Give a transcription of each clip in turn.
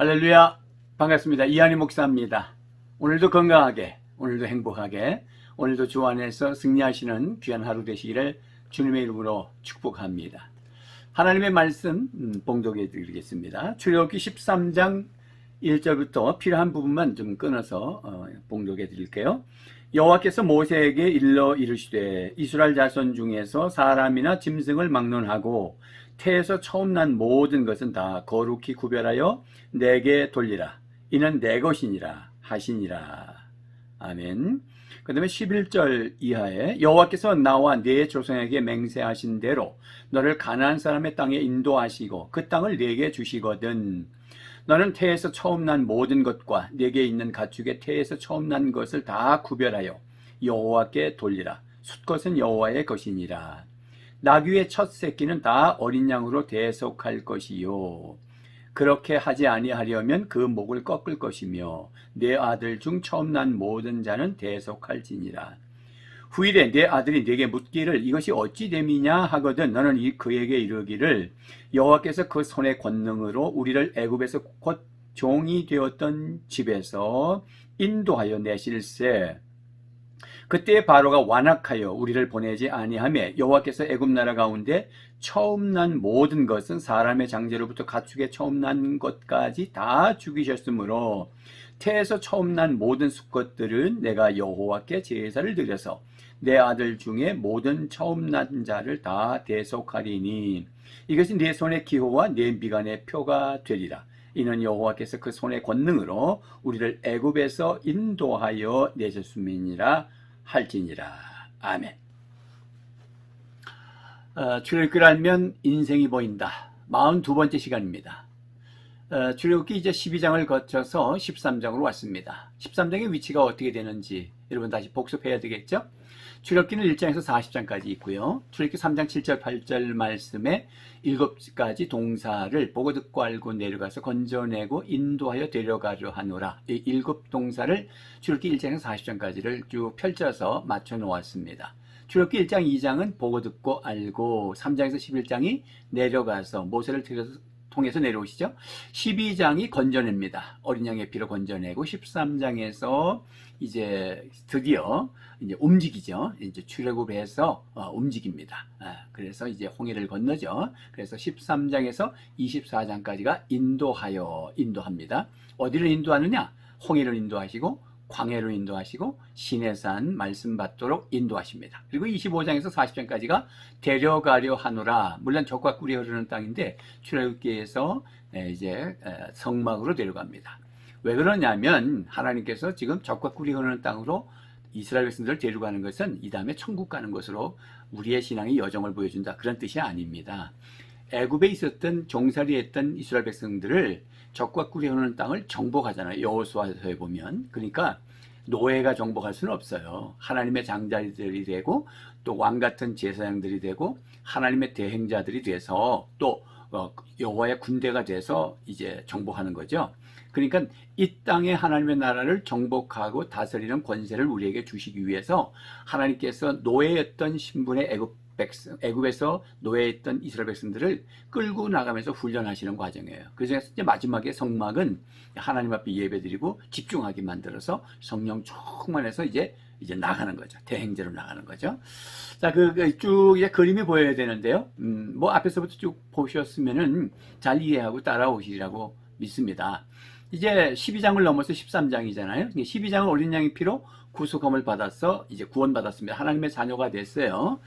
할렐루야, 반갑습니다. 이한희 목사입니다. 오늘도 건강하게, 오늘도 행복하게, 오늘도 주 안에서 승리하시는 귀한 하루 되시기를 주님의 이름으로 축복합니다. 하나님의 말씀 봉독해 드리겠습니다. 출애굽기 13장 1절부터 필요한 부분만 좀 끊어서 봉독해 드릴게요. 여호와께서 모세에게 일러 이르시되 이스라엘 자손 중에서 사람이나 짐승을 막론하고 태에서 처음 난 모든 것은 다 거룩히 구별하여 내게 돌리라. 이는 내 것이니라 하시니라. 아멘. 그 다음에 11절 이하에 여호와께서 나와 네 조상에게 맹세하신 대로 너를 가나안 사람의 땅에 인도하시고 그 땅을 네게 주시거든. 너는 태에서 처음 난 모든 것과 네게 있는 가축의 태에서 처음 난 것을 다 구별하여 여호와께 돌리라. 숫것은 여호와의 것이니라. 나귀의 첫 새끼는 다 어린 양으로 대속할 것이요. 그렇게 하지 아니하려면 그 목을 꺾을 것이며 내 아들 중 처음 난 모든 자는 대속할지니라. 후일에 내 아들이 네게 묻기를 이것이 어찌 됨이냐 하거든 너는 그에게 이르기를 여호와께서 그 손의 권능으로 우리를 애굽에서 곧 종이 되었던 집에서 인도하여 내실세. 그때 바로가 완악하여 우리를 보내지 아니하며 여호와께서 애굽 나라 가운데 처음 난 모든 것은 사람의 장제로부터 가축의 처음 난 것까지 다 죽이셨으므로 태에서 처음 난 모든 수컷들은 내가 여호와께 제사를 드려서 내 아들 중에 모든 처음 난 자를 다 대속하리니 이것이 내 손의 기호와 내 미간의 표가 되리라. 이는 여호와께서 그 손의 권능으로 우리를 애굽에서 인도하여 내셨음이니라 할지니라. 아멘. 출애굽기를 알면 인생이 보인다. 42번째 시간입니다. 출애굽기 이제 12장을 거쳐서 13장으로 왔습니다. 13장의 위치가 어떻게 되는지 여러분 다시 복습해야 되겠죠? 출애굽기는 1장에서 40장까지 있고요. 출애굽기 3장 7절 8절 말씀에 7가지 동사를 보고 듣고 알고 내려가서 건져내고 인도하여 데려가려 하노라. 이 7동사를 출애굽기 1장에서 40장까지를 쭉 펼쳐서 맞춰 놓았습니다. 출애굽기 1장 2장은 보고 듣고 알고 3장에서 11장이 내려가서 모세를 통해서 내려오시죠. 12장이 건져냅니다. 어린 양의 피로 건져내고 13장에서 이제 드디어 이제 움직이죠. 이제 출애굽해서 움직입니다. 그래서 이제 홍해를 건너죠. 그래서 13장에서 24장까지가 인도합니다. 어디를 인도하느냐? 홍해를 인도하시고 광해로 인도하시고 시내산 말씀 받도록 인도하십니다. 그리고 25장에서 40장까지가 데려가려 하노라. 물론 젖과 꿀이 흐르는 땅인데 출애굽기에서 이제 성막으로 데려갑니다. 왜 그러냐면 하나님께서 지금 젖과 꿀이 흐르는 땅으로 이스라엘 백성들을 데려가는 것은 이 다음에 천국 가는 것으로 우리의 신앙의 여정을 보여준다. 그런 뜻이 아닙니다. 애굽에 있었던 종살이했던 이스라엘 백성들을 젖과 꿀이 흐르는 땅을 정복하잖아요. 여호수아서에 보면. 그러니까 노예가 정복할 수는 없어요. 하나님의 장자들이 되고 또 왕 같은 제사장들이 되고 하나님의 대행자들이 돼서 또 여호와의 군대가 돼서 이제 정복하는 거죠. 그러니까 이 땅에 하나님의 나라를 정복하고 다스리는 권세를 우리에게 주시기 위해서 하나님께서 노예였던 신분의 애굽에서 노예했던 이스라엘 백성들을 끌고 나가면서 훈련하시는 과정이에요. 그래서 이제 마지막에 성막은 하나님 앞에 예배드리고 집중하게 만들어서 성령 충만해서 이제 나가는 거죠. 대행제로 나가는 거죠. 자, 쭉 이제 그림이 보여야 되는데요. 뭐 앞에서부터 쭉 보셨으면은 잘 이해하고 따라오시리라고 믿습니다. 이제 12장을 넘어서 13장이잖아요. 12장은 어린 양의 피로 구속함을 받아서 이제 구원받았습니다. 하나님의 자녀가 됐어요.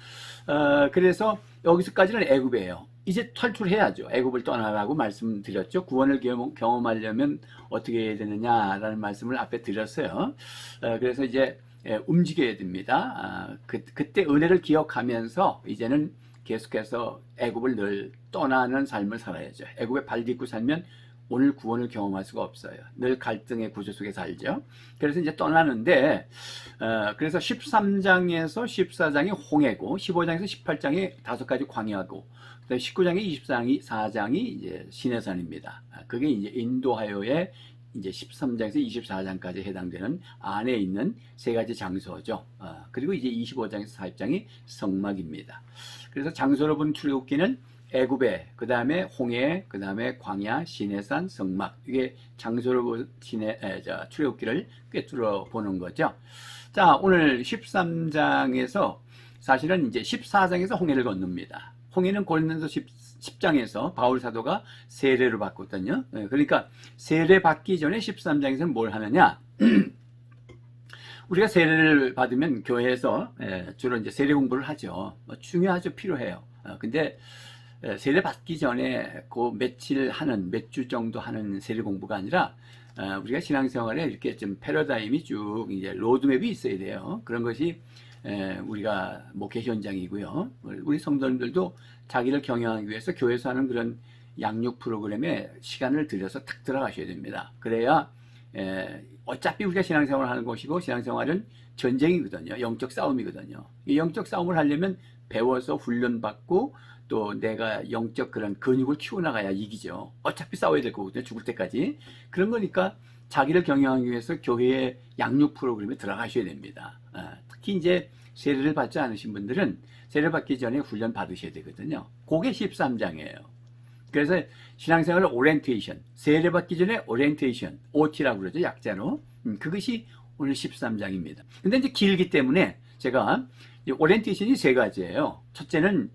그래서 여기서까지는 애굽이에요. 이제 탈출해야죠. 애굽을 떠나라고 말씀드렸죠. 구원을 경험하려면 어떻게 해야 되느냐라는 말씀을 앞에 드렸어요. 그래서 이제 움직여야 됩니다. 그때 은혜를 기억하면서 이제는 계속해서 애굽을 늘 떠나는 삶을 살아야죠. 애굽에 발 딛고 살면 오늘 구원을 경험할 수가 없어요. 늘 갈등의 구조 속에 살죠. 그래서 이제 떠나는데, 그래서 13장에서 14장이 홍해고, 15장에서 18장이 5가지 광야고, 19장에 24장이 이제 시내산입니다. 그게 이제 인도하여의 이제 13장에서 24장까지 해당되는 안에 있는 3가지 장소죠. 그리고 이제 25장에서 40장이 성막입니다. 그래서 장소로 본 출애굽기는 애굽에, 그 다음에 홍해, 그 다음에 광야, 시내산, 성막, 이게 장소를 출애굽기를 꿰뚫어 보는 거죠. 자, 오늘 13장에서 사실은 이제 14장에서 홍해를 건넙니다. 홍해는 고린도서 10장에서 바울 사도가 세례를 받거든요. 그러니까 세례 받기 전에 13장에서는 뭘 하느냐? 우리가 세례를 받으면 교회에서 주로 이제 세례 공부를 하죠. 중요하죠, 필요해요. 근데 세례 받기 전에 그 며칠 하는, 몇 주 정도 하는 세례 공부가 아니라 우리가 신앙생활에 이렇게 좀 패러다임이 쭉 이제 로드맵이 있어야 돼요. 그런 것이 우리가 목회 현장이고요. 우리 성도님들도 자기를 경영하기 위해서 교회에서 하는 그런 양육 프로그램에 시간을 들여서 탁 들어가셔야 됩니다. 그래야 어차피 우리가 신앙생활을 하는 것이고, 신앙생활은 전쟁이거든요. 영적 싸움이거든요. 이 영적 싸움을 하려면 배워서 훈련받고 또 내가 영적 그런 근육을 키워나가야 이기죠. 어차피 싸워야 될 거거든요. 죽을 때까지. 그런 거니까 자기를 경영하기 위해서 교회의 양육 프로그램에 들어가셔야 됩니다. 특히 이제 세례를 받지 않으신 분들은 세례 받기 전에 훈련 받으셔야 되거든요. 그게 13장이에요. 그래서 신앙생활 오리엔테이션, 세례 받기 전에 오리엔테이션, OT라고 그러죠, 약자로. 그것이 오늘 13장입니다. 근데 이제 길기 때문에 제가 오리엔테이션이 세 가지예요. 첫째는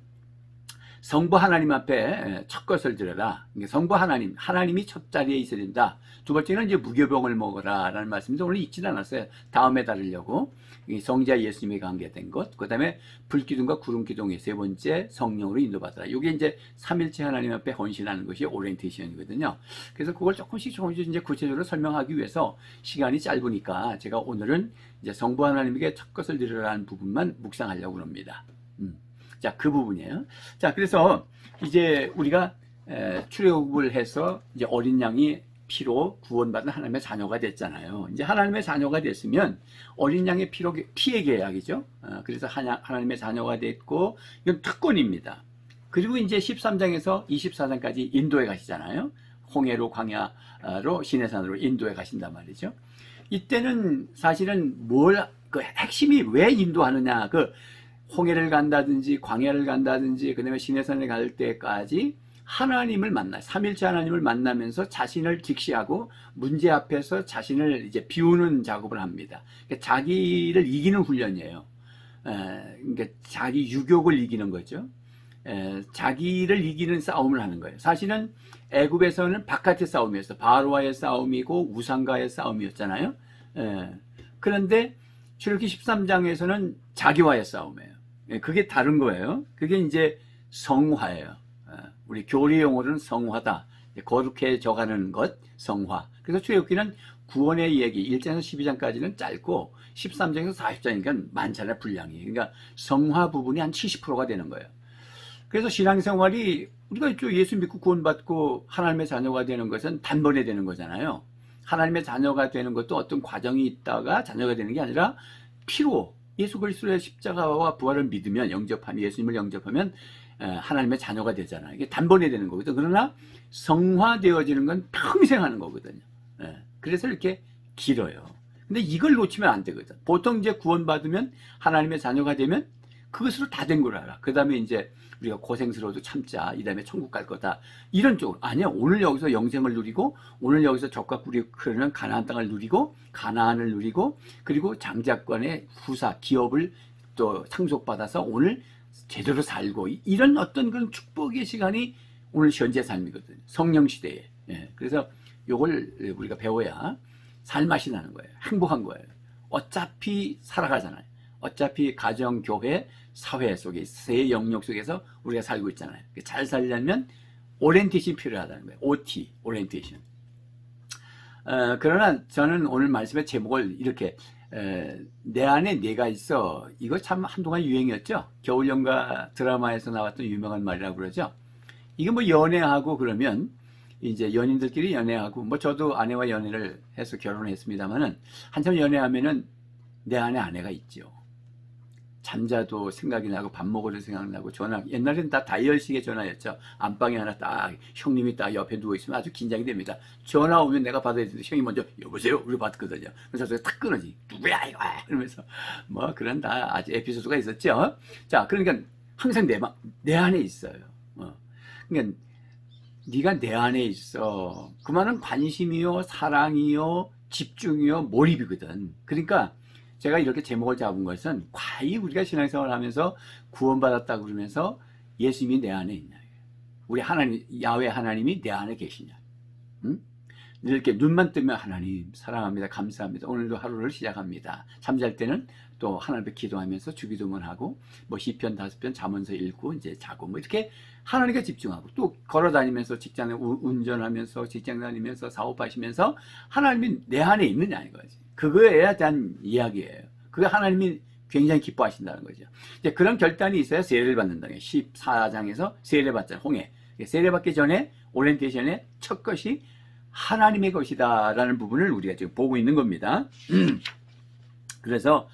성부 하나님 앞에 첫 것을 들어라. 성부 하나님이 첫 자리에 있어야 된다. 두 번째는 이제 무교병을 먹어라 라는 말씀인데 오늘 읽지는 않았어요. 다음에 다루려고. 성자 예수님에 관계된 것. 그 다음에 불기둥과 구름기둥의 세 번째 성령으로 인도받아라. 이게 이제 삼일체 하나님 앞에 헌신하는 것이 오리엔테이션이거든요. 그래서 그걸 조금씩 이제 구체적으로 설명하기 위해서 시간이 짧으니까 제가 오늘은 이제 성부 하나님에게 첫 것을 드리라는 부분만 묵상하려고 합니다. 자, 그 부분이에요. 자, 그래서 이제 우리가 출애굽을 해서 이제 어린 양이 피로 구원받은 하나님의 자녀가 됐잖아요. 이제 하나님의 자녀가 됐으면 어린 양의 피의 계약이죠. 그래서 하나님의 자녀가 됐고, 이건 특권입니다. 그리고 이제 13장에서 24장까지 인도에 가시잖아요. 홍해로, 광야로, 시내산으로 인도에 가신단 말이죠. 이때는 사실은 그 핵심이 왜 인도하느냐, 홍해를 간다든지 광야를 간다든지 그 다음에 시내산에 갈 때까지 하나님을 삼일체 하나님을 만나면서 자신을 직시하고 문제 앞에서 자신을 이제 비우는 작업을 합니다. 그러니까 자기를 이기는 훈련이에요. 그러니까 자기 유욕을 이기는 거죠. 자기를 이기는 싸움을 하는 거예요. 사실은 애굽에서는 바깥의 싸움이었어. 바로와의 싸움이고 우상과의 싸움이었잖아요. 그런데 출애굽기 13장에서는 자기와의 싸움이에요. 그게 다른 거예요. 그게 이제 성화예요. 우리 교리 용어로는 성화다. 거룩해져가는 것, 성화. 그래서 출애굽기는 구원의 얘기 1장에서 12장까지는 짧고 13장에서 40장이니까 많잖아요, 분량이. 그러니까 성화 부분이 한 70%가 되는 거예요. 그래서 신앙생활이 우리가 예수 믿고 구원받고 하나님의 자녀가 되는 것은 단번에 되는 거잖아요. 하나님의 자녀가 되는 것도 어떤 과정이 있다가 자녀가 되는 게 아니라 피로 예수 그리스도의 십자가와 부활을 믿으면 예수님을 영접하면 하나님의 자녀가 되잖아요. 이게 단번에 되는 거거든요. 그러나 성화되어지는 건 평생 하는 거거든요. 그래서 이렇게 길어요. 근데 이걸 놓치면 안 되거든. 보통 이제 구원받으면 하나님의 자녀가 되면 그것으로 다 된 걸 알아. 그 다음에 이제 우리가 고생스러워도 참자. 이 다음에 천국 갈 거다. 이런 쪽으로. 아니야. 오늘 여기서 영생을 누리고, 오늘 여기서 적과 꿀이 흐르는 가나안 땅을 누리고, 가나안을 누리고, 그리고 장자권의 후사, 기업을 또 상속받아서 오늘 제대로 살고, 이런 어떤 그런 축복의 시간이 오늘 현재 삶이거든요. 성령 시대에. 그래서 요걸 우리가 배워야 살맛이 나는 거예요. 행복한 거예요. 어차피 살아가잖아요. 어차피 가정, 교회, 사회 속에 세 영역 속에서 우리가 살고 있잖아요. 잘 살려면 오리엔테이션이 필요하다는 거예요. OT, 오리엔테이션. 그러나 저는 오늘 말씀의 제목을 이렇게 내 안에 내가 있어. 이거 참 한동안 유행이었죠. 겨울연가 드라마에서 나왔던 유명한 말이라고 그러죠. 이게 뭐 연애하고 그러면 이제 연인들끼리 연애하고 뭐 저도 아내와 연애를 해서 결혼했습니다만은 한참 연애하면은 내 안에 아내가 있죠. 잠자도 생각이 나고 밥 먹어도 생각나고 전화 옛날에는 다 다이얼식의 전화였죠. 안방에 하나 딱 형님이 딱 옆에 누워있으면 아주 긴장이 됩니다. 전화 오면 내가 받아야 되는데 형이 먼저 여보세요? 우리 받거든요. 그래서 저가 탁 끊어지. 누구야 이거? 이러면서 뭐 그런 다 아주 에피소드가 있었죠. 자, 그러니까 항상 내 안에 있어요. 그러니까 네가 내 안에 있어. 그 말은 관심이요, 사랑이요, 집중이요, 몰입이거든. 그러니까 제가 이렇게 제목을 잡은 것은 과연 우리가 신앙생활을 하면서 구원받았다고 그러면서 예수님이 내 안에 있냐. 우리 하나님, 야훼 하나님이 내 안에 계시냐. 응? 이렇게 눈만 뜨면 하나님 사랑합니다. 감사합니다. 오늘도 하루를 시작합니다. 잠잘 때는 또 하나님께 기도하면서 주기도문 하고 뭐 시편 5편 잠언서 읽고 이제 자고 뭐 이렇게 하나님께 집중하고 또 걸어 다니면서 직장에 운전하면서 직장 다니면서 사업하시면서 하나님이 내 안에 있느냐 이거지. 그거에 대한 이야기예요. 그게 하나님이 굉장히 기뻐하신다는 거죠. 이제 그런 결단이 있어야 세례를 받는다. 14장에서 세례 받잖아요. 홍해. 세례 받기 전에 오리엔테이션의 첫 것이 하나님의 것이다 라는 부분을 우리가 지금 보고 있는 겁니다. 그래서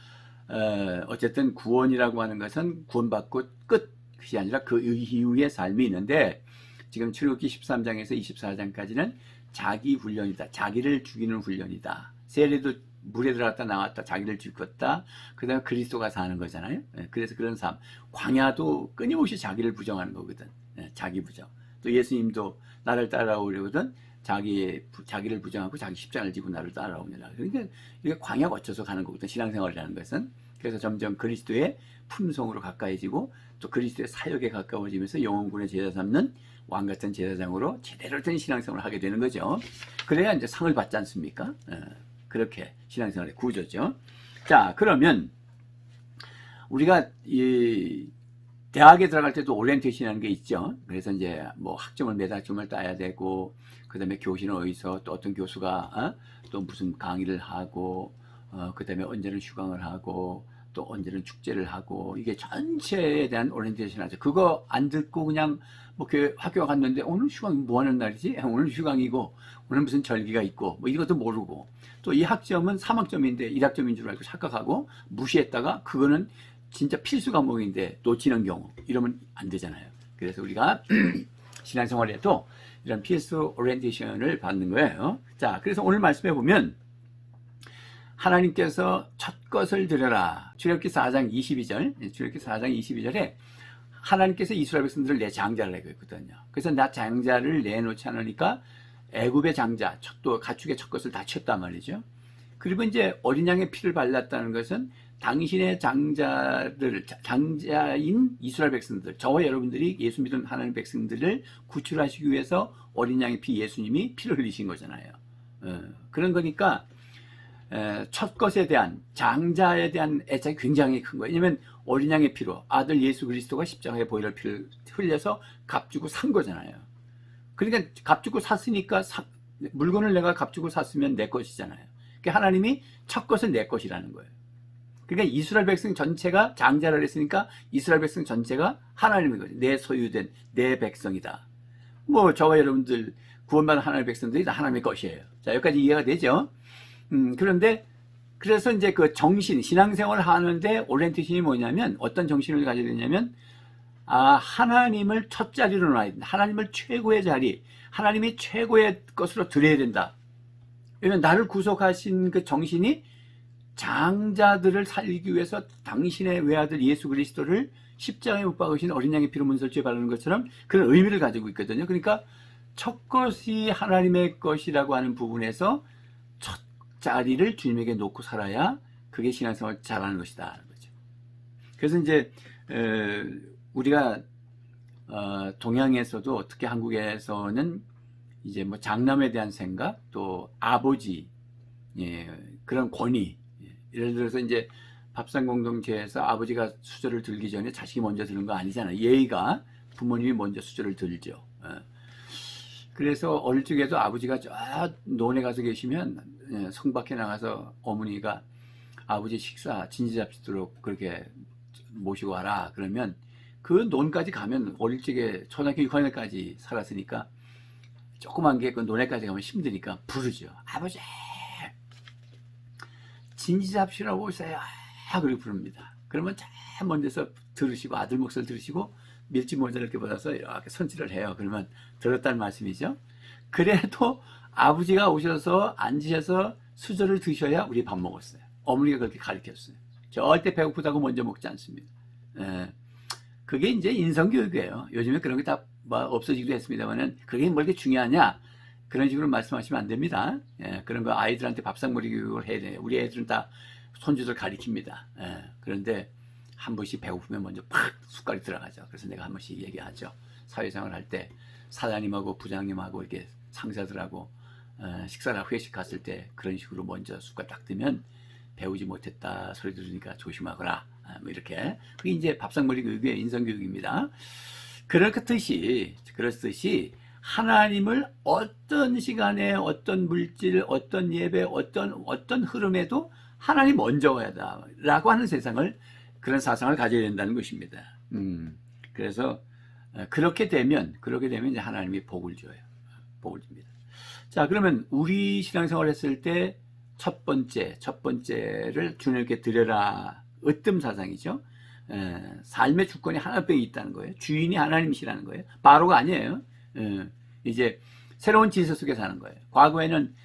어쨌든 구원이라고 하는 것은 구원받고 끝이 아니라 그 이후의 삶이 있는데 지금 출애굽기 13장에서 24장까지는 자기 훈련이다. 자기를 죽이는 훈련이다. 세례도 물에 들어갔다 나왔다. 자기를 죽였다. 그 다음에 그리스도가 사는 거잖아요. 그래서 그런 삶. 광야도 끊임없이 자기를 부정하는 거거든. 자기 부정. 또 예수님도 나를 따라오려거든 자기를 부정하고 자기 십자가를 지고 나를 따라오느라. 그러니까 이게 광야 거쳐서 가는 거거든. 신앙생활이라는 것은. 그래서 점점 그리스도의 품성으로 가까이지고 또 그리스도의 사역에 가까워지면서 영혼군의 제자 삼는 왕같은 제사장으로 제대로 된 신앙생활을 하게 되는 거죠. 그래야 이제 상을 받지 않습니까? 그렇게 신앙생활의 구조죠. 자, 그러면 우리가 이 대학에 들어갈 때도 오리엔테이션이라는 게 있죠. 그래서 이제 뭐 학점을 몇 학점을 따야 되고 그 다음에 교실은 어디서 또 어떤 교수가 또 무슨 강의를 하고 그 다음에 언제는 휴강을 하고 또 언제는 축제를 하고 이게 전체에 대한 오리엔테이션 하죠. 그거 안 듣고 그냥 뭐 학교 갔는데 오늘 휴강 뭐 하는 날이지? 오늘 휴강이고 오늘 무슨 절기가 있고 뭐 이것도 모르고 또 이 학점은 3학점인데 1학점인 줄 알고 착각하고 무시했다가 그거는 진짜 필수 과목인데 놓치는 경우 이러면 안 되잖아요. 그래서 우리가 신앙생활에도 이런 필수 오리엔테이션을 받는 거예요. 자, 그래서 오늘 말씀해 보면 하나님께서 첫 것을 드려라. 출애굽기 4장 22절. 출애굽기 4장 22절에 하나님께서 이스라엘 백성들을 내 장자를 내고 있거든요. 그래서 나 장자를 내놓지 않으니까 애굽의 장자, 또 가축의 첫 것을 다 쳤단 말이죠. 그리고 이제 어린 양의 피를 발랐다는 것은 당신의 장자인 이스라엘 백성들, 저와 여러분들이 예수 믿은 하나님 백성들을 구출하시기 위해서 어린 양의 피 예수님이 피를 흘리신 거잖아요. 그런 거니까 첫 것에 대한 장자에 대한 애착이 굉장히 큰 거예요. 왜냐하면 어린 양의 피로 아들 예수 그리스도가 십자가에 보혈 피를 흘려서 값주고 산 거잖아요. 그러니까 값주고 샀으니까 물건을 내가 값주고 샀으면 내 것이잖아요. 그러니까 하나님이 첫 것은 내 것이라는 거예요. 그러니까 이스라엘 백성 전체가 장자를 했으니까 이스라엘 백성 전체가 하나님의 거죠. 내 소유된 내 백성이다. 뭐 저와 여러분들 구원받은 하나님의 백성들이 다 하나님의 것이에요. 자, 여기까지 이해가 되죠? 그런데 그래서 이제 그 정신, 신앙생활을 하는데 오리엔테이션이 뭐냐면 어떤 정신을 가져야 되냐면 하나님을 첫 자리로 놔야 된다. 하나님을 최고의 자리, 하나님이 최고의 것으로 드려야 된다. 왜냐면 나를 구속하신 그 정신이 장자들을 살리기 위해서 당신의 외아들 예수 그리스도를 십자가에 못 박으신 어린 양의 피로 문설주에 바르는 것처럼 그런 의미를 가지고 있거든요. 그러니까 첫 것이 하나님의 것이라고 하는 부분에서 첫 자리를 주님에게 놓고 살아야 그게 신앙생활을 잘하는 것이다. 그래서 이제 우리가 동양에서도 특히 한국에서는 이제 뭐 장남에 대한 생각 또 아버지 그런 권위 예를 들어서 이제 밥상 공동체에서 아버지가 수저를 들기 전에 자식이 먼저 드는 거 아니잖아요. 예의가 부모님이 먼저 수저를 들죠. 그래서 어릴 적에도 아버지가 저 논에 가서 계시면 성 밖에 나가서 어머니가 아버지 식사 진지 잡수도록 그렇게 모시고 와라. 그러면 그 논까지 가면 어릴 적에 초등학교 6학년까지 살았으니까 조그만 게 그 논에까지 가면 힘드니까 부르죠. 아버지 진지 잡수라고 오세요. 그렇게 부릅니다. 그러면 저 먼저서 들으시고 아들 목소리 들으시고 밀짚 모자를 이렇게 받아서 이렇게 손질을 해요. 그러면 들었다는 말씀이죠. 그래도 아버지가 오셔서 앉으셔서 수저를 드셔야 우리 밥 먹었어요. 어머니가 그렇게 가르쳤어요. 절대 배고프다고 먼저 먹지 않습니다. 그게 이제 인성교육이에요. 요즘에 그런 게 다 뭐 없어지기도 했습니다만은 그게 뭐 이렇게 중요하냐 그런 식으로 말씀하시면 안 됩니다. 예, 그런 거 아이들한테 밥상머리 교육을 해야 돼요. 우리 애들은 다 손주들 가리킵니다. 예, 그런데 한 번씩 배고프면 먼저 팍 숟갈이 들어가죠. 그래서 내가 한 번씩 얘기하죠. 사회생활 할 때 사장님하고 부장님하고 이렇게 상사들하고 식사나 회식 갔을 때 그런 식으로 먼저 숟갈 딱 뜨면 배우지 못했다 소리 들으니까 조심하거라. 뭐 이렇게. 그게 이제 밥상머리 교육의 인성교육입니다. 그렇듯이 하나님을 어떤 시간에 어떤 물질, 어떤 예배, 어떤 흐름에도 하나님 먼저 와야 라고 하는 세상을 그런 사상을 가져야 된다는 것입니다. 그래서 그렇게 되면 이제 하나님이 복을 줘요. 복을 줍니다. 자, 그러면 우리 신앙생활 했을 때 첫 번째를 주님께 드려라. 으뜸 사상이죠. 삶의 주권이 하나님께 있다는 거예요. 주인이 하나님이시라는 거예요. 바로가 아니에요. 이제 새로운 질서 속에 사는 거예요. 과거에는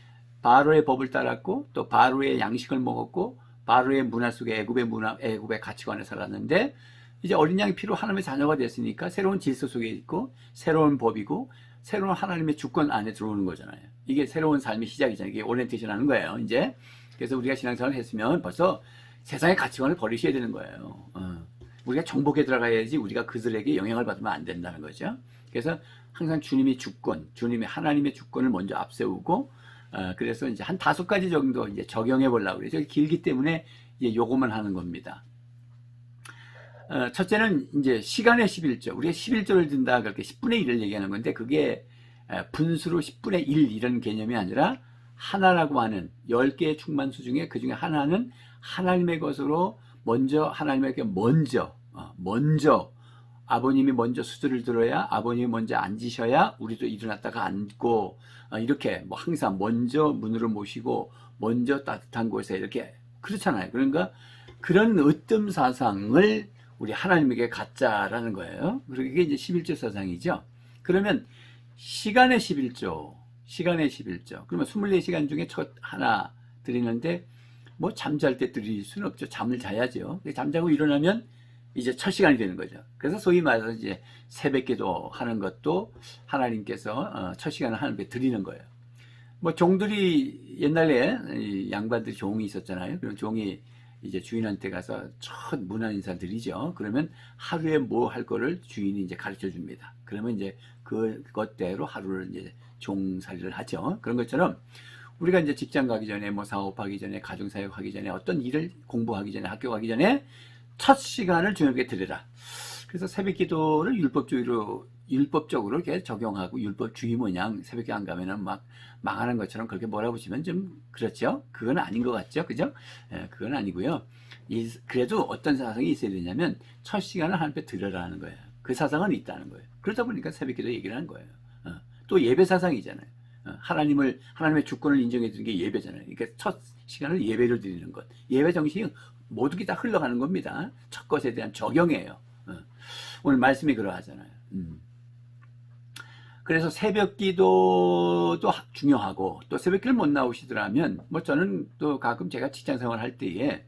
바로의 법을 따랐고 또 바로의 양식을 먹었고 바로의 문화 속에 애굽의 가치관에 살았는데 이제 어린 양이 피로 하나님의 자녀가 됐으니까 새로운 질서 속에 있고 새로운 법이고 새로운 하나님의 주권 안에 들어오는 거잖아요. 이게 새로운 삶의 시작이잖아요. 이게 오리엔테이션 하는 거예요. 이제 그래서 우리가 신앙생활을 했으면 벌써 세상의 가치관을 버리셔야 되는 거예요. 우리가 정복에 들어가야지 우리가 그들에게 영향을 받으면 안 된다는 거죠. 그래서 항상 주님의 주권, 주님의 하나님의 주권을 먼저 앞세우고 그래서 이제 한 5가지 정도 이제 적용해 보려고 그래요. 길기 때문에 이제 요것만 하는 겁니다. 첫째는 이제 시간의 11조. 우리가 11조를 든다 그렇게 10분의 1을 얘기하는 건데 그게 분수로 10분의 1 이런 개념이 아니라 하나라고 하는 10개의 충만수 중에 그 중에 하나는 하나님의 것으로 먼저 하나님에게 먼저 아버님이 먼저 수술을 들어야 아버님이 먼저 앉으셔야 우리도 일어났다가 앉고 이렇게 뭐 항상 먼저 문으로 모시고 먼저 따뜻한 곳에 이렇게 그렇잖아요. 그러니까 그런 으뜸 사상을 우리 하나님에게 갖자라는 거예요. 그리고 이게 이제 11조 사상이죠. 그러면 시간의 11조. 그러면 24시간 중에 첫 하나 드리는데 뭐 잠잘 때 드릴 수는 없죠. 잠을 자야죠. 잠자고 일어나면 이제 첫 시간이 되는 거죠. 그래서 소위 말해서 이제 새벽기도 하는 것도 하나님께서 첫 시간을 하나님께 드리는 거예요. 뭐 종들이 옛날에 양반들 종이 있었잖아요. 그럼 종이 이제 주인한테 가서 첫 문안 인사 드리죠. 그러면 하루에 뭐 할 거를 주인이 이제 가르쳐 줍니다. 그러면 이제 그것대로 하루를 이제 종살이를 하죠. 그런 것처럼 우리가 이제 직장 가기 전에 뭐 사업하기 전에 가정사역 하기 전에 어떤 일을 공부하기 전에 학교 가기 전에 첫 시간을 주님께 드리라. 그래서 새벽 기도를 율법적으로 이렇게 적용하고 율법주의 모양 새벽에 안 가면은 막 망하는 것처럼 그렇게 몰아붙이면 좀 그렇죠. 그건 아닌 것 같죠. 그죠? 그건 아니고요. 그래도 어떤 사상이 있어야 되냐면 첫 시간을 하나님께 드려라는 거예요. 그 사상은 있다는 거예요. 그러다 보니까 새벽 기도 얘기를 하는 거예요. 또 예배 사상이잖아요. 하나님의 주권을 인정해 주는 게 예배잖아요. 그러니까 첫 시간을 예배로 드리는 것. 예배 정신이 모두 다 흘러가는 겁니다. 첫 것에 대한 적용이에요. 오늘 말씀이 그러하잖아요. 그래서 새벽 기도도 중요하고 또 새벽 기도를 못 나오시더라면 뭐 저는 또 가끔 제가 직장 생활 할 때에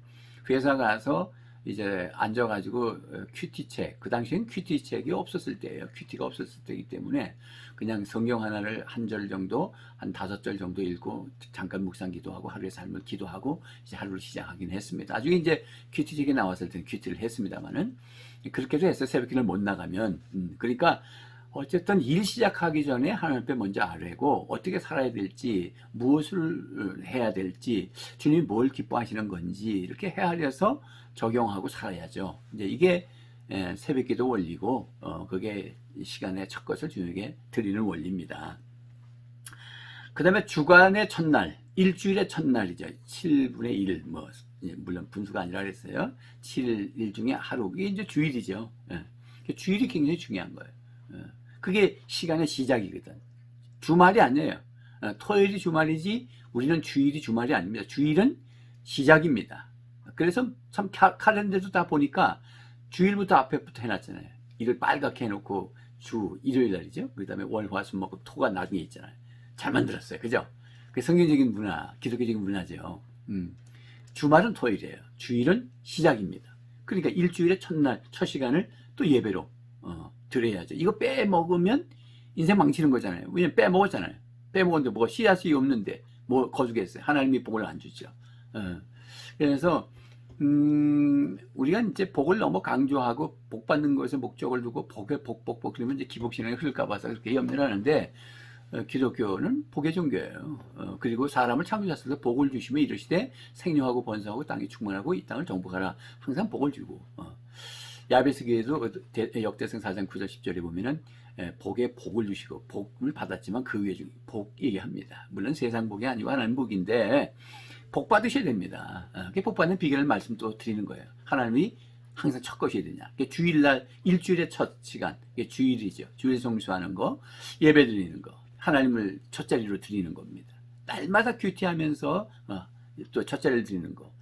회사 가서 이제 앉아가지고 큐티책, 그 당시엔 큐티책이 없었을 때예요. 큐티가 없었을 때이기 때문에 그냥 성경 하나를 한 절 정도, 한 5절 정도 읽고 잠깐 묵상 기도하고 하루의 삶을 기도하고 이제 하루를 시작하긴 했습니다. 나중에 이제 큐티책이 나왔을 때는 큐티를 했습니다만은 그렇게도 해서 새벽 기도를 못 나가면 그러니까 어쨌든 일 시작하기 전에 하나님 앞에 먼저 아뢰고 어떻게 살아야 될지 무엇을 해야 될지 주님이 뭘 기뻐하시는 건지 이렇게 헤아려서 적용하고 살아야죠. 이제 이게 새벽기도 원리고 그게 시간의 첫 것을 주님에게 드리는 원리입니다. 그 다음에 주간의 첫날, 일주일의 첫날이죠. 7분의 1, 뭐 물론 분수가 아니라 그랬어요. 7일 중에 하루, 이게 이제 주일이죠. 주일이 굉장히 중요한 거예요. 그게 시간의 시작이거든. 주말이 아니에요. 토요일이 주말이지 우리는 주일이 주말이 아닙니다. 주일은 시작입니다. 그래서 참 칼렌더도 다 보니까 주일부터 앞에부터 해놨잖아요. 이걸 빨갛게 해놓고 일요일 날이죠. 그 다음에 월, 화, 수, 목, 토가 나중에 있잖아요. 잘 만들었어요. 그죠? 그 성경적인 문화, 기독교적인 문화죠. 주말은 토요일이에요. 주일은 시작입니다. 그러니까 일주일의 첫날, 첫 시간을 또 예배로 드려야죠. 이거 빼먹으면 인생 망치는 거잖아요. 왜냐면 빼먹었잖아요. 빼먹었는데 뭐 씨앗이 없는데 뭐 거두겠어요. 하나님이 복을 안 주죠. 그래서 우리가 이제 복을 너무 강조하고 복 받는 것에 목적을 두고 복에 복 그러면 이제 기복신앙이 흘까 봐서 그렇게 염려를 하는데, 기독교는 복의 종교예요. 그리고 사람을 창조하셔서 복을 주시며 이르시되 생명하고 번성하고 땅이 충만하고 이 땅을 정복하라. 항상 복을 주고, 야베스기에도 역대성 4장 9절 10절에 보면은 복에 복을 주시고 복을 받았지만 그 위에 복 얘기합니다. 물론 세상 복이 아니고 하나님 복인데 복 받으셔야 됩니다. 복 받는 비결을 말씀 또 드리는 거예요. 하나님이 항상 첫 것이 되냐. 주일날, 일주일의 첫 시간, 주일이죠. 주일 성수하는 거, 예배 드리는 거, 하나님을 첫 자리로 드리는 겁니다. 날마다 큐티하면서 또 첫 자리를 드리는 거.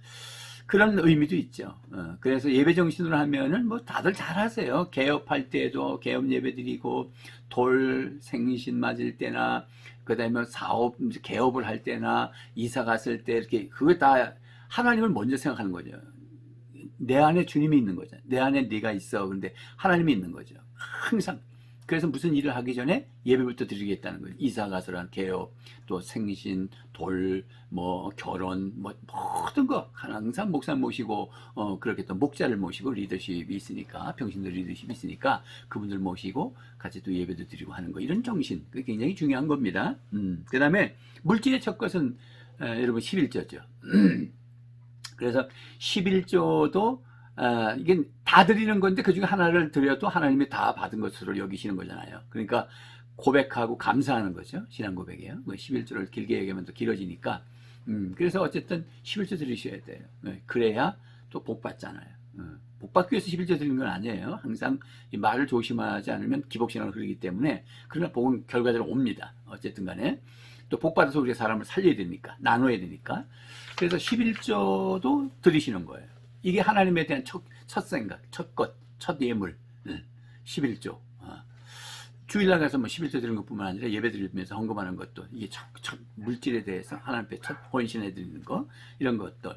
그런 의미도 있죠. 그래서 예배 정신으로 하면은 뭐 다들 잘 하세요. 개업할 때도 개업 예배 드리고, 돌 생신 맞을 때나, 그 다음에 사업, 개업을 할 때나, 이사 갔을 때, 이렇게, 그거 다 하나님을 먼저 생각하는 거죠. 내 안에 주님이 있는 거죠. 내 안에 네가 있어. 근데 하나님이 있는 거죠. 항상. 그래서 무슨 일을 하기 전에 예배부터 드리겠다는 거예요. 이사 가서란 개업, 또 생신, 돌, 뭐 결혼, 뭐 모든 거 항상 목사 모시고, 그렇게 또 목자를 모시고 리더십이 있으니까, 평신도 리더십이 있으니까 그분들 모시고 같이 또 예배도 드리고 하는 거, 이런 정신, 그게 굉장히 중요한 겁니다. 그 다음에 물질의 첫 것은 여러분 11조죠. 그래서 11조도 이게 다 드리는 건데 그 중에 하나를 드려도 하나님이 다 받은 것으로 여기시는 거잖아요. 그러니까 고백하고 감사하는 거죠. 신앙 고백이에요. 11조를 길게 얘기하면 더 길어지니까. 그래서 어쨌든 11조 드리셔야 돼요. 그래야 또 복 받잖아요. 복 받기 위해서 11조 드리는 건 아니에요. 항상 이 말을 조심하지 않으면 기복신앙을 흐르기 때문에. 그러나 복은 결과적으로 옵니다. 어쨌든 간에. 또 복 받아서 우리가 사람을 살려야 되니까, 나눠야 되니까. 그래서 11조도 드리시는 거예요. 이게 하나님에 대한 첫 생각, 첫 것, 첫 예물, 11조. 주일날 가서 뭐 11조 드리는 것뿐만 아니라 예배 드리면서 헌금하는 것도, 이게 첫 물질에 대해서 하나님 앞에 첫 헌신해 드리는 거, 이런 것들.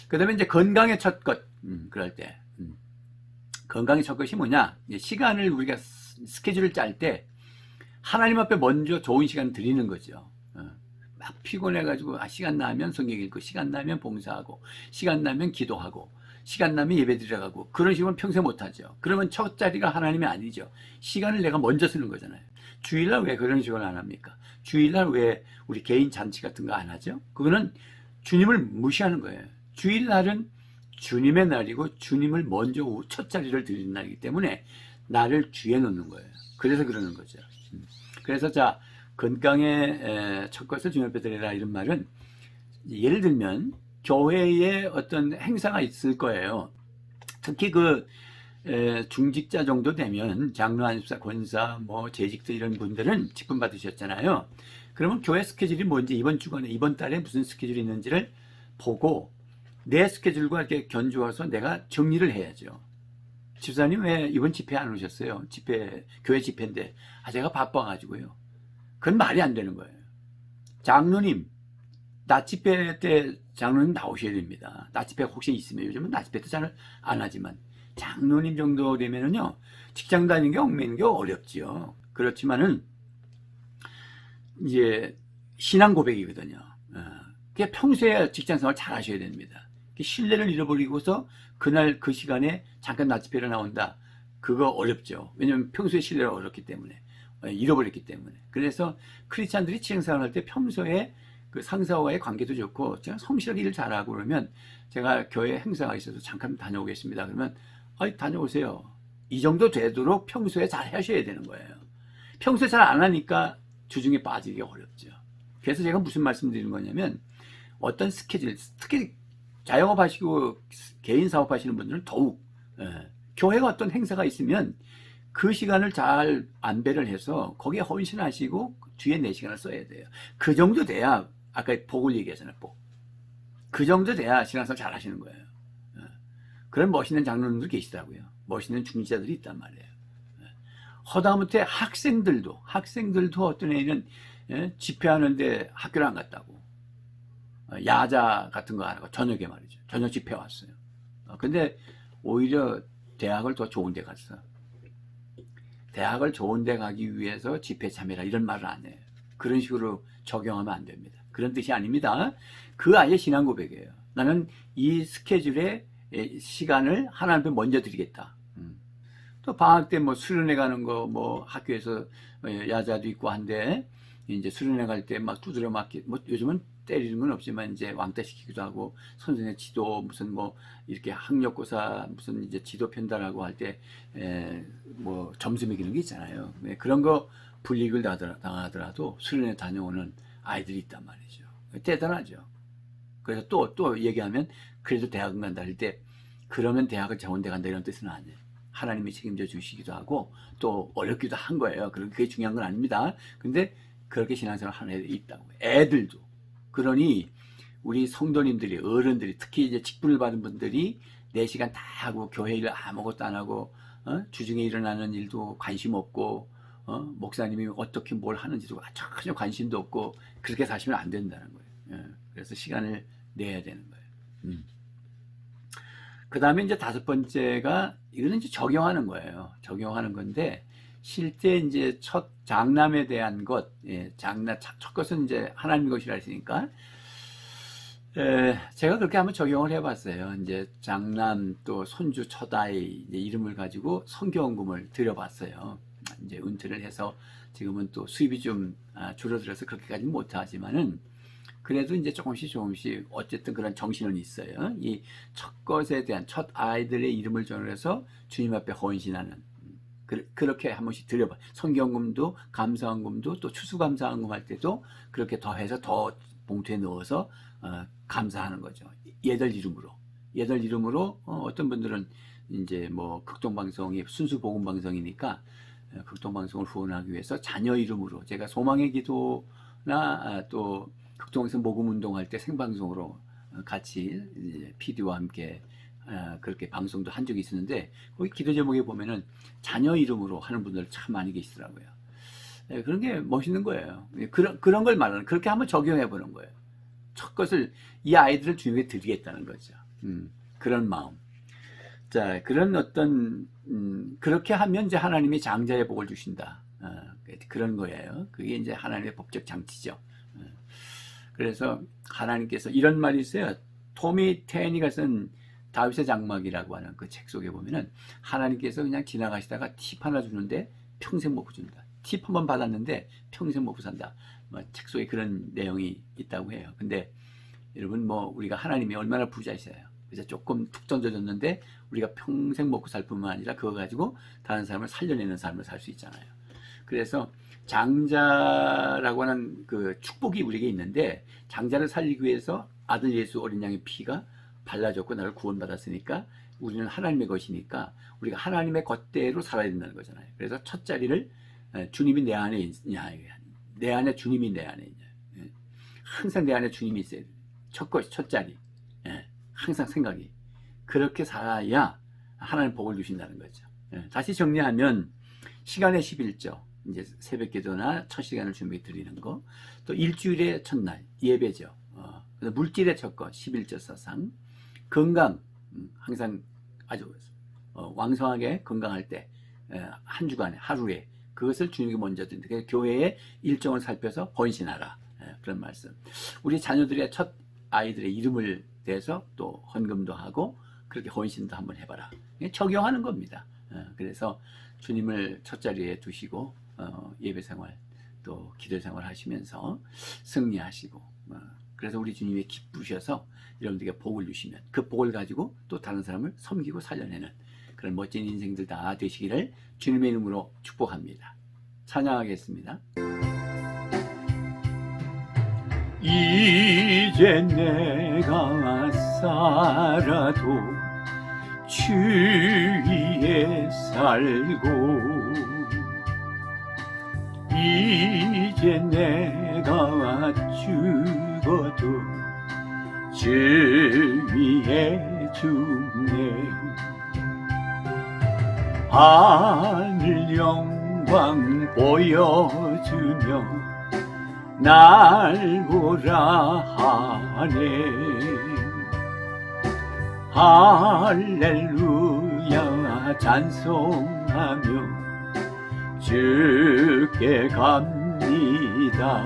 그 다음에 이제 건강의 첫 것, 그럴 때. 건강의 첫 것이 뭐냐? 시간을 우리가 스케줄을 짤 때 하나님 앞에 먼저 좋은 시간 드리는 거죠. 막 피곤해가지고 시간 나면 성경 읽고, 시간 나면 봉사하고, 시간 나면 기도하고, 시간 나면 예배 드려가고, 그런 식으로 평생 못하죠. 그러면 첫 자리가 하나님이 아니죠. 시간을 내가 먼저 쓰는 거잖아요. 주일날 왜 그런 식으로 안 합니까? 주일날 왜 우리 개인 잔치 같은 거 안 하죠? 그거는 주님을 무시하는 거예요. 주일날은 주님의 날이고 주님을 먼저 첫 자리를 드리는 날이기 때문에 나를 주에 놓는 거예요. 그래서 그러는 거죠. 그래서 자, 건강의 첫 것을 주님 앞에 드리라, 이런 말은 예를 들면 교회에 어떤 행사가 있을 거예요. 특히 그 중직자 정도 되면 장로, 안수사, 권사, 뭐 재직들 이런 분들은 직분 받으셨잖아요. 그러면 교회 스케줄이 뭔지, 이번 주간에 이번 달에 무슨 스케줄이 있는지를 보고 내 스케줄과 이렇게 견주어서 내가 정리를 해야죠. 집사님 왜 이번 집회 안 오셨어요? 교회 집회인데. 제가 바빠가지고요. 그건 말이 안 되는 거예요. 장로님, 낮 집회 때 장로님 나오셔야 됩니다. 낮 집회 혹시 있으면, 요즘은 낮 집회 때 잘 안 하지만 장로님 정도 되면은요, 직장 다니는 게 얽매이는 게 어렵지요. 그렇지만은 이제 신앙 고백이거든요. 그게 평소에 직장 생활 잘 하셔야 됩니다. 신뢰를 잃어버리고서 그날 그 시간에 잠깐 낮 집회를 나온다. 그거 어렵죠. 왜냐면 평소에 신뢰를 얻었기 때문에, 잃어버렸기 때문에. 그래서 크리스찬들이 직장생활할 때 평소에 그 상사와의 관계도 좋고, 제가 성실하게 일을 잘하고 그러면 제가 교회 행사가 있어서 잠깐 다녀오겠습니다. 그러면 다녀오세요. 이 정도 되도록 평소에 잘 하셔야 되는 거예요. 평소에 잘 안 하니까 주중에 빠지기가 어렵죠. 그래서 제가 무슨 말씀 드리는 거냐면, 어떤 스케줄, 특히 자영업 하시고 개인 사업 하시는 분들은 더욱, 교회가 어떤 행사가 있으면 그 시간을 잘 안배를 해서 거기에 헌신하시고 뒤에 4시간을 써야 돼요. 그 정도 돼야, 아까 복을 얘기하잖아요, 복. 그 정도 돼야 신앙생활 잘 하시는 거예요. 그런 멋있는 장로님들 계시더라고요. 멋있는 중지자들이 있단 말이에요. 허다못해 학생들도 어떤 애는 집회하는데 학교를 안 갔다고. 야자 같은 거 안 하고 저녁에 말이죠. 저녁 집회 왔어요. 근데 오히려 대학을 더 좋은 데 갔어. 대학을 좋은 데 가기 위해서 집회 참여라 이런 말을 안 해요. 그런 식으로 적용하면 안 됩니다. 그런 뜻이 아닙니다. 그 아이의 신앙 고백이에요. 나는 이 스케줄에 시간을 하나님 앞에 먼저 드리겠다. 또 방학 때 뭐 수련회 가는 거 뭐 학교에서 야자도 있고 한데 이제 수련회 갈 때 막 두드려 맞기 뭐 요즘은 때리는 건 없지만 이제 왕따 시키기도 하고 선생의 지도 무슨 뭐 이렇게 학력고사 무슨 이제 지도 편달하고 할 때 뭐 점수 매기는 게 있잖아요. 그런 거 불이익을 당하더라도 수련회 다녀오는 아이들이 있단 말이죠. 대단하죠. 그래서 또 얘기하면 그래도 대학은 간다 할 때 그러면 대학을 좋은 데 간다 이런 뜻은 아니에요. 하나님이 책임져 주시기도 하고 또 어렵기도 한 거예요. 그게 중요한 건 아닙니다. 근데 그렇게 신앙생활 하는 애들이 있다고. 애들도. 그러니 우리 성도님들이 어른들이 특히 이제 직분을 받은 분들이 4시간 다 하고 교회 일 아무것도 안 하고 주중에 일어나는 일도 관심 없고 목사님이 어떻게 뭘 하는지도 전혀 관심도 없고 그렇게 사시면 안 된다는 거예요. 그래서 시간을 내야 되는 거예요. 그 다음에 이제 5번째가 이거는 이제 적용하는 거예요. 적용하는 건데 실제 이제 첫 장남에 대한 것, 첫 것은 이제 하나님 것이라 했으니까 제가 그렇게 한번 적용을 해봤어요. 이제 장남 또 손주 첫 아이 이름을 가지고 성교원금을 드려봤어요. 이제 은퇴를 해서 지금은 또 수입이 좀 줄어들어서 그렇게까지는 못하지만은 그래도 이제 조금씩 어쨌든 그런 정신은 있어요. 이 첫 것에 대한 첫 아이들의 이름을 전해서 주님 앞에 헌신하는 그렇게 한 번씩 드려봐. 성경금도 감사헌금도 또 추수감사헌금 할 때도 그렇게 더해서 더 봉투에 넣어서 감사하는 거죠. 얘들 이름으로 어떤 분들은 이제 뭐 극동방송이 순수 복음 방송이니까 극동방송을 후원하기 위해서 자녀 이름으로 제가 소망의 기도나 또 극동방송 복음 운동할 때 생방송으로 같이 PD와 함께 그렇게 방송도 한 적이 있었는데 거기 기도 제목에 보면은 자녀 이름으로 하는 분들 참 많이 계시더라고요. 그런 게 멋있는 거예요. 그런 걸 말하는 그렇게 한번 적용해 보는 거예요. 첫 것을 이 아이들을 주님께 드리겠다는 거죠. 그런 마음. 자, 그런 어떤 그렇게 하면 이제 하나님이 장자의 복을 주신다. 그런 거예요. 그게 이제 하나님의 법적 장치죠. 그래서 하나님께서 이런 말이 있어요. 토미 테니가 쓴 다윗의 장막이라고 하는 그 책 속에 보면은 하나님께서 그냥 지나가시다가 팁 하나 주는데 평생 먹고 준다. 팁 한 번 받았는데 평생 먹고 산다. 책 속에 그런 내용이 있다고 해요. 근데 여러분 뭐 우리가 하나님이 얼마나 부자이세요. 그래서 조금 툭 던져줬는데 우리가 평생 먹고 살 뿐만 아니라 그거 가지고 다른 사람을 살려내는 삶을 살 수 있잖아요. 그래서 장자라고 하는 그 축복이 우리에게 있는데 장자를 살리기 위해서 아들 예수 어린 양의 피가 발라졌고 나를 구원받았으니까 우리는 하나님의 것이니까 우리가 하나님의 것대로 살아야 된다는 거잖아요. 그래서 첫 자리를 주님이 내 안에 있냐, 내 안에 주님이 내 안에 있냐, 항상 내 안에 주님이 있어야 돼. 첫 자리, 항상 생각이 그렇게 살아야 하나님 복을 주신다는 거죠. 다시 정리하면 시간의 11조 이제 새벽기도나 첫 시간을 준비해 드리는 거, 또 일주일의 첫날 예배죠. 물질의 첫것 11조 사상, 건강 항상 아주 왕성하게 건강할 때 한 주간에 하루에 그것을 주님께 먼저 드린다. 그래서 교회의 일정을 살펴서 헌신하라. 그런 말씀. 우리 자녀들의 첫 아이들의 이름을 대서 또 헌금도 하고 그렇게 헌신도 한번 해봐라. 적용하는 겁니다. 그래서 주님을 첫 자리에 두시고 예배 생활 또 기도 생활 하시면서 승리하시고 그래서 우리 주님이 기쁘셔서 여러분들에게 복을 주시면 그 복을 가지고 또 다른 사람을 섬기고 살려내는 그런 멋진 인생들 다 되시기를 주님의 이름으로 축복합니다. 찬양하겠습니다. 이제 내가 살아도 주 위에 살고 이제 내가 죽어도 주 위에 죽네 하늘 영광 보여주며 날 보라 하네 할렐루야 찬송하며 주께 갑니다.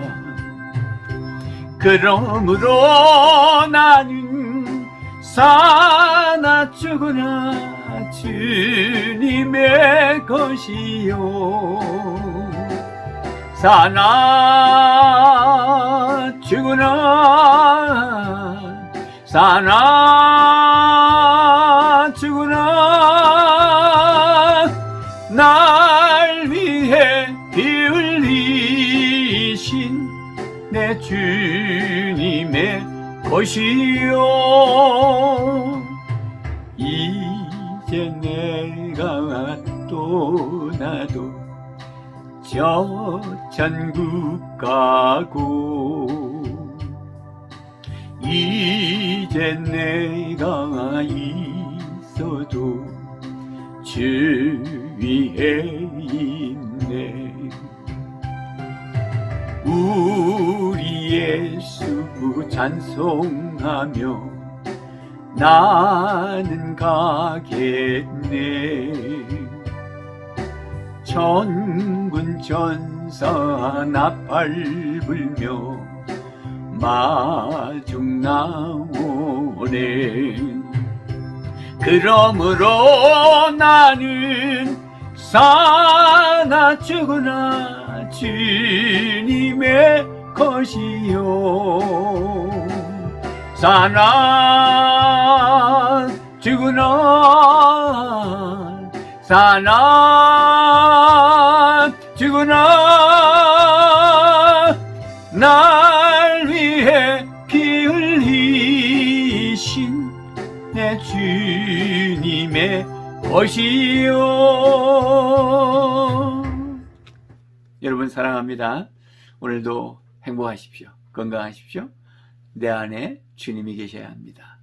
그러므로 나는 사나 죽으나 주님의 것이요, 사나 죽으나 사나 죽으나 날 위해 피 흘리신 내 주님의 것이요, 이제 내가 떠나도 저 천국 가고, 이제 내가 있어도 주 위에 있네. 우리 예수 찬송하며 나는 가겠네. 천군 천사 나팔 불며 마중 나오네. 그러므로 나는 사나 죽으나 주님의 것이요, 사나 죽으나 사나 죽으나 날 위해 피 흘리신 내 주님의 것이요. 여러분 사랑합니다. 오늘도 행복하십시오. 건강하십시오. 내 안에 주님이 계셔야 합니다.